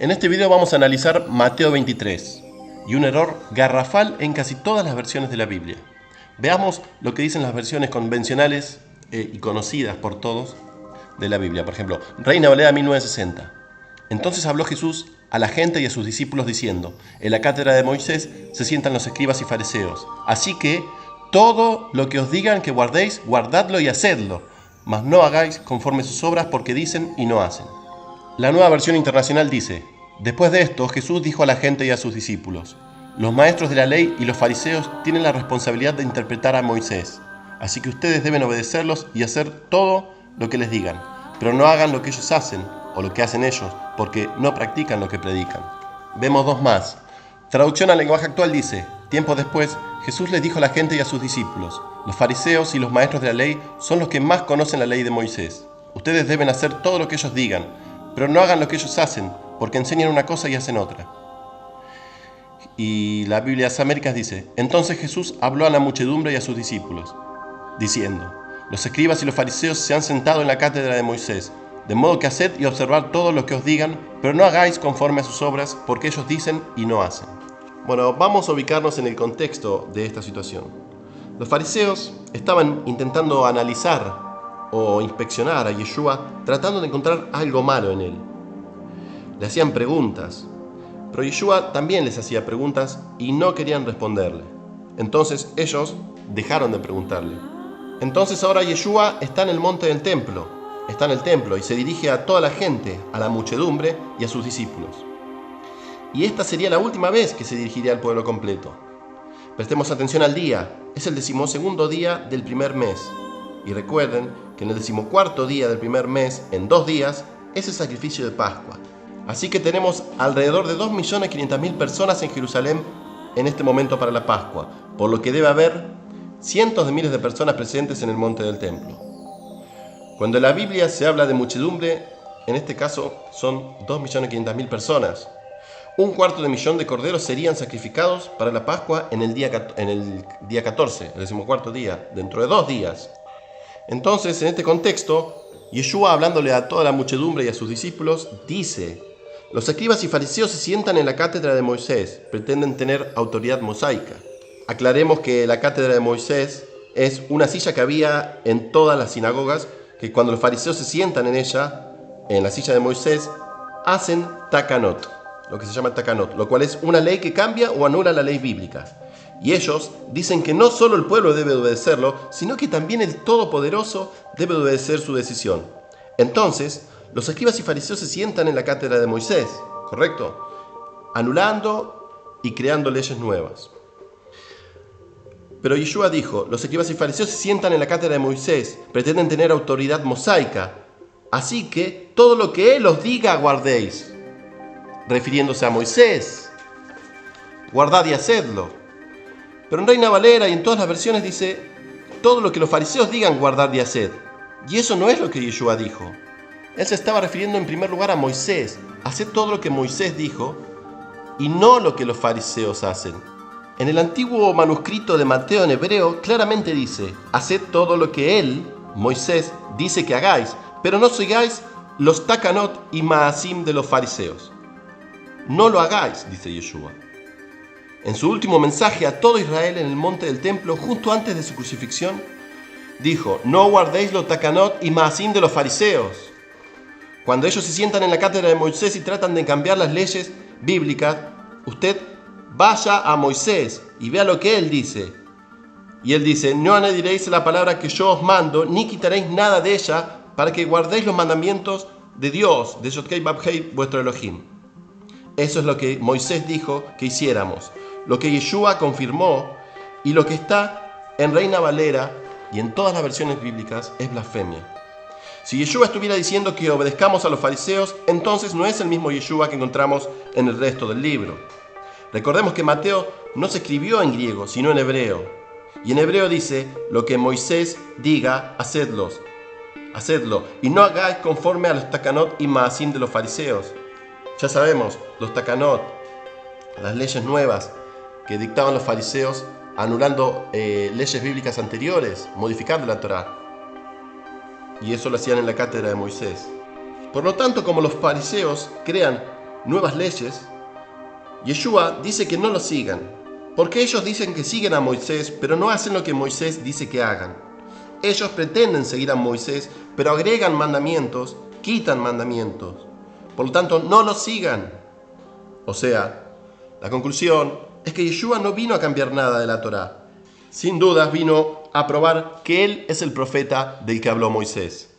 En este video vamos a analizar Mateo 23 y un error garrafal en casi todas las versiones de la Biblia. Veamos lo que dicen las versiones convencionales y conocidas por todos de la Biblia. Por ejemplo, Reina Valera 1960. Entonces habló Jesús a la gente y a sus discípulos diciendo: en la cátedra de Moisés se sientan los escribas y fariseos. Así que todo lo que os digan que guardéis, guardadlo y hacedlo, mas no hagáis conforme sus obras, porque dicen y no hacen. La Nueva Versión Internacional dice: después de esto, Jesús dijo a la gente y a sus discípulos: los maestros de la ley y los fariseos tienen la responsabilidad de interpretar a Moisés, así que ustedes deben obedecerlos y hacer todo lo que les digan, pero no hagan lo que ellos hacen o lo que hacen ellos, porque no practican lo que predican. Vemos dos más. Traducción al lenguaje actual dice: tiempo después, Jesús les dijo a la gente y a sus discípulos: los fariseos y los maestros de la ley son los que más conocen la ley de Moisés. Ustedes deben hacer todo lo que ellos digan, pero no hagan lo que ellos hacen, porque enseñan una cosa y hacen otra. Y la Biblia de las Américas dice: entonces Jesús habló a la muchedumbre y a sus discípulos, diciendo: los escribas y los fariseos se han sentado en la cátedra de Moisés, de modo que haced y observad todo lo que os digan, pero no hagáis conforme a sus obras, porque ellos dicen y no hacen. Bueno, vamos a ubicarnos en el contexto de esta situación. Los fariseos estaban intentando analizar o inspeccionar a Yeshua, tratando de encontrar algo malo en él. Le hacían preguntas, pero Yeshua también les hacía preguntas y no querían responderle. Entonces ellos dejaron de preguntarle. Entonces ahora Yeshua está en el monte del templo, está en el templo y se dirige a toda la gente, a la muchedumbre y a sus discípulos. Y esta sería la última vez que se dirigiría al pueblo completo. Prestemos atención al día, es el 12º día del primer mes. Y recuerden que en el 14º día del primer mes, en 2 días, es el sacrificio de Pascua. Así que tenemos alrededor de 2.500.000 personas en Jerusalén en este momento para la Pascua, por lo que debe haber cientos de miles de personas presentes en el monte del templo. Cuando en la Biblia se habla de muchedumbre, en este caso son 2.500.000 personas. 250.000 de corderos serían sacrificados para la Pascua en el día 14, el 14º día, dentro de 2 días. Entonces, en este contexto, Yeshua, hablándole a toda la muchedumbre y a sus discípulos, dice: los escribas y fariseos se sientan en la cátedra de Moisés, pretenden tener autoridad mosaica. Aclaremos que la cátedra de Moisés es una silla que había en todas las sinagogas, que cuando los fariseos se sientan en ella, en la silla de Moisés, hacen takanot, lo que se llama takanot, lo cual es una ley que cambia o anula la ley bíblica. Y ellos dicen que no solo el pueblo debe obedecerlo, sino que también el Todopoderoso debe obedecer su decisión. Entonces, los escribas y fariseos se sientan en la cátedra de Moisés, ¿correcto? Anulando y creando leyes nuevas. Pero Yeshua dijo: los escribas y fariseos se sientan en la cátedra de Moisés, pretenden tener autoridad mosaica, así que todo lo que él os diga guardéis. Refiriéndose a Moisés, guardad y hacedlo. Pero en Reina Valera y en todas las versiones dice: todo lo que los fariseos digan, guardad y haced. Y eso no es lo que Yeshua dijo. Él se estaba refiriendo en primer lugar a Moisés. Haced todo lo que Moisés dijo y no lo que los fariseos hacen. En el antiguo manuscrito de Mateo en hebreo claramente dice: haced todo lo que él, Moisés, dice que hagáis, pero no sigáis los takanot y maasim de los fariseos. No lo hagáis, dice Yeshua. En su último mensaje a todo Israel en el monte del templo, justo antes de su crucifixión, dijo: no guardéis los takanot y maasim de los fariseos. Cuando ellos se sientan en la cátedra de Moisés y tratan de cambiar las leyes bíblicas, usted vaya a Moisés y vea lo que él dice. Y él dice: no añadiréis la palabra que yo os mando, ni quitaréis nada de ella, para que guardéis los mandamientos de Dios, de Yodkei Babhei, vuestro Elohim. Eso es lo que Moisés dijo que hiciéramos, lo que Yeshua confirmó, y lo que está en Reina Valera y en todas las versiones bíblicas es blasfemia. Si Yeshua estuviera diciendo que obedezcamos a los fariseos, entonces no es el mismo Yeshua que encontramos en el resto del libro. Recordemos que Mateo no se escribió en griego, sino en hebreo. Y en hebreo dice: lo que Moisés diga, hacedlo, y no hagáis conforme a los takanot y maasim de los fariseos. Ya sabemos, los takanot, las leyes nuevas que dictaban los fariseos, anulando leyes bíblicas anteriores, modificando la Torá. Y eso lo hacían en la cátedra de Moisés. Por lo tanto, como los fariseos crean nuevas leyes, Yeshua dice que no lo sigan, porque ellos dicen que siguen a Moisés, pero no hacen lo que Moisés dice que hagan. Ellos pretenden seguir a Moisés, pero agregan mandamientos, quitan mandamientos. Por lo tanto, no lo sigan. O sea, la conclusión es que Yeshua no vino a cambiar nada de la Torá. Sin dudas vino a probar que él es el profeta del que habló Moisés.